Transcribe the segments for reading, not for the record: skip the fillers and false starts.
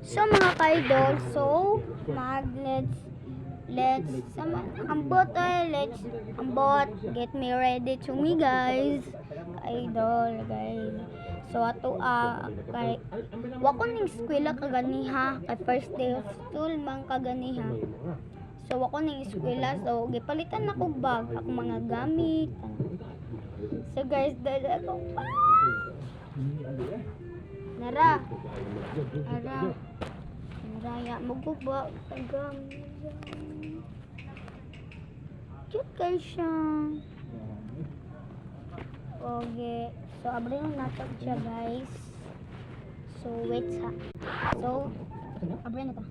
So mga ka-idol, ambot, get me ready to me guys, ka-idol guys. So ato kay wako ning eskwela kaganiha, kay first day of school man kaganiha. So wako ning eskwela, so gipalitan ako bag, ako mga gamit. So guys, dala ko pa. Nara. Raya magbuba tagam. Cute guys siya. Okay. So abri na nato siya guys. So wait ha. So abri na ta.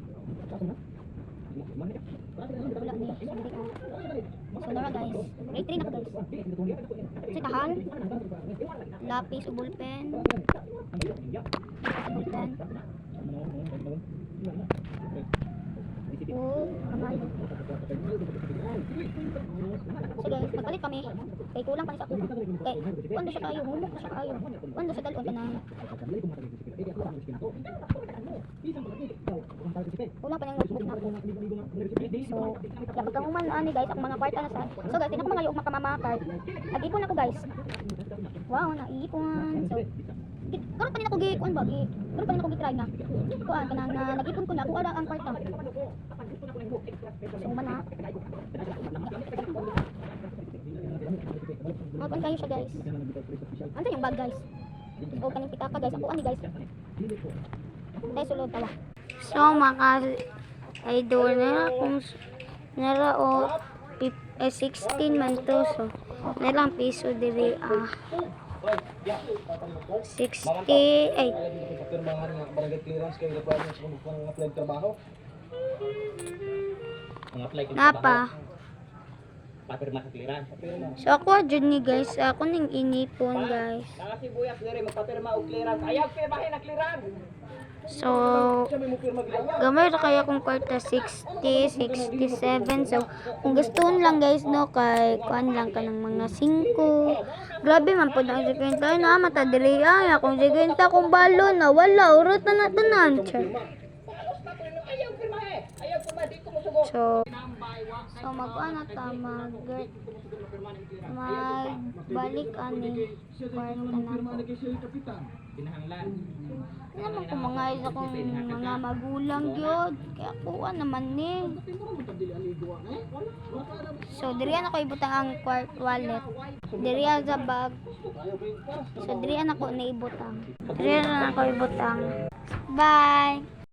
Wala ni. So nara guys. Grade 3 na ka guys. So tahan. Lapis o ballpen. Kamay. So guys, magpalit kami. Kay kulang pa ni sa ako. Kay, kuwan siya kayo, humok siya kayo. Kuwan siya dalon ka na. Kulang pa niyang notebook na ako. So, kapag kang uman ani guys, ang mga part na sa. So guys, tinak mga yung makamama-card. Nag-ipon ako guys. Wow, naipon. So, karon pa nila ko gikuan ba? Karon pa nila ko gitry na. Kuan kanang nag-ipon ko na kuha lang ang part na. So man ha. Mapan kayo siya guys. Ano yung bag guys? O kaning pitaka guys. Ako ani guys. Dai sulod tawa. So maka idol na kung nara o 16 man to. So nalang piso diri 60 ay napa so ako jud ni guys, ako ning inipon guys. So gamay ra kaya kung kwarta 60, 67. So kung gustoon lang guys no, kay kuan lang ka ng mga 5. Grabe man pud ang sigwenta na mata diri ay akong sigwenta kung balon na wala urot na tanan. So mag-ano ta magbalik ani kwarta na naman kung mga isa kong mga magulang gyud kaya kuha naman ni. So diri ako ibutang ang wallet diri sa bag. So diri ako naibutang, diri ako ibutang. Bye.